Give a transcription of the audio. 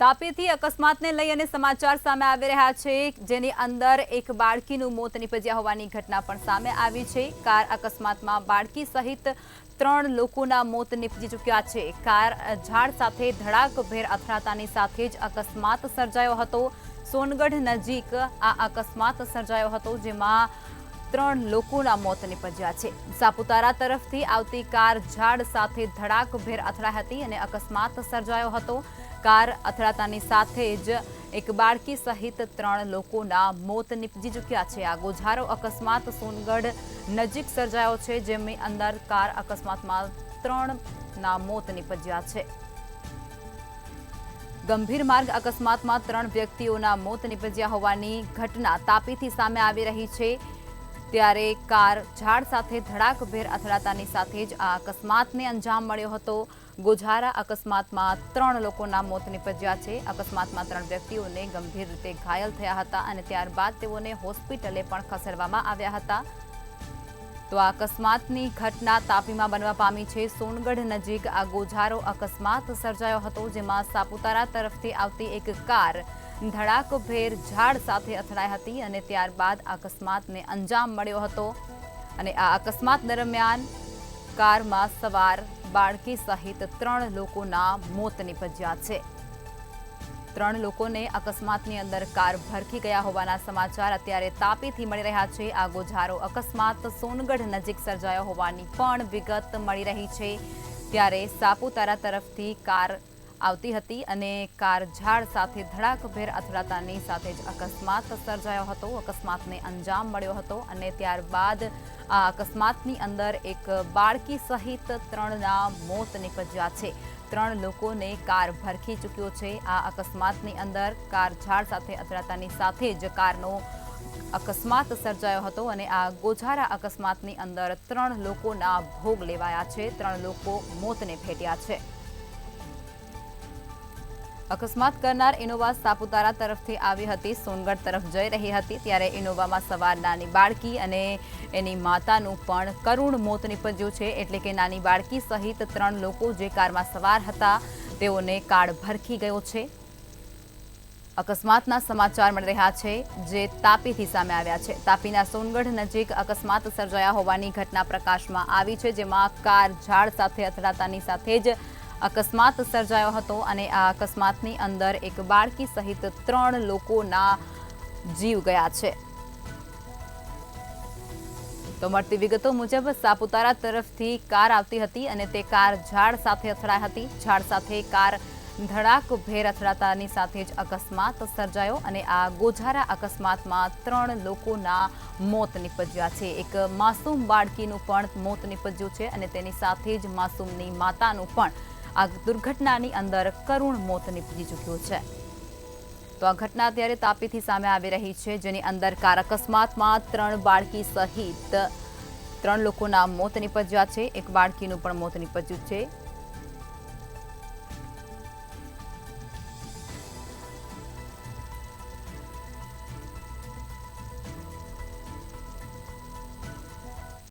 તાપીથી અકસ્માતને લઈ અને સમાચાર સામે આવી રહ્યા છે, જેની અંદર એક બાળકીનું મોત નીપજ્યા હોવાની ઘટના પણ સામે આવી છે। કાર અકસ્માતમાં બાળકી સહિત 3 લોકોના મોત નીપજી ચૂક્યા છે। કાર ઝાડ સાથે ધડાકભેર અથડાતાની સાથે જ અકસ્માત સર્જાયો હતો। સોનગઢ નજીક આ અકસ્માત સર્જાયો હતો, જેમાં 3 લોકોના મોત નીપજ્યા છે। સાપુતારા તરફથી આવતી કાર ઝાડ સાથે ધડાકભેર અથડાઈ હતી અને અકસ્માત સર્જાયો હતો। કાર અથડાતાની સાથે જ એક બાળકી સહિત 3 લોકોના મોત નીપજી ચૂક્યા છે। આ ગોઝારો અકસ્માત સોનગઢ નજીક સર્જાયો છે, જેની અંદર કાર અકસ્માતમાં 3ના મોત નીપજ્યા છે। ગંભીર માર્ગ અકસ્માતમાં 3 વ્યક્તિઓના મોત નીપજ્યા હોવાની ઘટના તાપીથી સામે આવી રહી છે। ત્યારે કાર ઝાડ સાથે ધડાકભેર અથડાતાની સાથે જ આ અકસ્માતને અંજામ મળ્યો હતો। ગોઝારા અકસ્માતમાં 3 લોકોના મોત નીપજ્યા છે। અકસ્માતમાં 3 વ્યક્તિઓને ગંભીર રીતે ઘાયલ થયા હતા અને ત્યારબાદ તેઓને હોસ્પિટલે પણ ખસેડવામાં આવ્યા હતા। તો આ અકસ્માતની ઘટના તાપીમાં બનવા પામી છે। સોનગઢ નજીક આ ગોઝારો અકસ્માત સર્જાયો હતો, જેમાં સાપુતારા તરફથી આવતી એક કાર ધડાકભેર ઝાડ સાથે અથડાઈ હતી અને ત્યારબાદ અકસ્માતને અંજામ મળ્યો હતો। અને આ અકસ્માત દરમિયાન કારમાં સવાર બાળકી સહિત 3 લોકોના મોત નીપજ્યા છે। 3 લોકોને અકસ્માતની અંદર કાર ભરખી ગયા હોવાના સમાચાર અત્યારે તાપીથી મળી રહ્યા છે। આ ગોઝારો અકસ્માત સોનગઢ નજીક સર્જાયો હોવાની પણ વિગત મળી રહી છે। ત્યારે સાપુતારા તરફથી કાર આવતી હતી અને કાર ઝાડ સાથે ધડાકભેર અથડાતાની સાથે જ અકસ્માત સર્જાયો હતો। અકસ્માતને અંજામ મળ્યો હતો અને ત્યારબાદ આ અકસ્માતની અંદર એક બાળકી સહિત 3ના મોત નીપજ્યા છે। 3 લોકોને કાર ભરખી ચૂક્યો છે। આ અકસ્માતની અંદર કાર ઝાડ સાથે અથડાતાની સાથે જ કારનો અકસ્માત સર્જાયો હતો અને આ ગોઝારા અકસ્માતની અંદર 3 લોકોના ભોગ લેવાયા છે। 3 લોકો મોતને ભેટ્યા છે। અકસ્માત કરનાર ઇનોવા સાપુતારા તરફથી આવી હતી, સોનગઢ તરફ જઈ રહી હતી, ત્યારે ઇનોવામાં સવાર નાની બાળકી અને એની માતાનું પણ કરુણ મોત નીપજ્યું છે। એટલે કે નાની બાળકી સહિત 3 લોકો જે કારમાં સવાર હતા તેઓને કાર ભરખી ગયો છે। અકસ્માતના સમાચાર મળી રહ્યા છે, જે તાપીથી સામે આવ્યા છે। તાપીના સોનગઢ નજીક અકસ્માત સર્જાયા હોવાની ઘટના પ્રકાશમાં આવી છે, જેમાં કાર ઝાડ સાથે અથડાતાની સાથે જ અકસ્માત સર્જાયો હતો અને આ અકસ્માતની અંદર એક બાળકી સહિત 3 લોકોના જીવ ગયા છે। તો મળતી વિગતો મુજબ સાપુતારા તરફથી કાર આવતી હતી અને તે કાર ઝાડ સાથે અથડાઈ હતી। ઝાડ સાથે કાર ધડાકભેર અથડાતાની સાથે જ અકસ્માત સર્જાયો અને આ ગોઝારા અકસ્માતમાં 3 લોકોના મોત નીપજ્યા છે। એક માસૂમ બાળકીનું પણ મોત નીપજ્યું છે અને તેની સાથે જ માસૂમની માતાનું પણ આ દુર્ઘટનાની અંદર કરુણ મોત નીપજી ચૂક્યું છે। તો આ ઘટના અત્યારે તાપીથી સામે આવી રહી છે, જેની અંદર કાર અકસ્માતમાં 3 બાળકી સહિત 3 લોકોના મોત નીપજ્યા છે। એક બાળકીનું પણ મોત નીપજ્યું છે।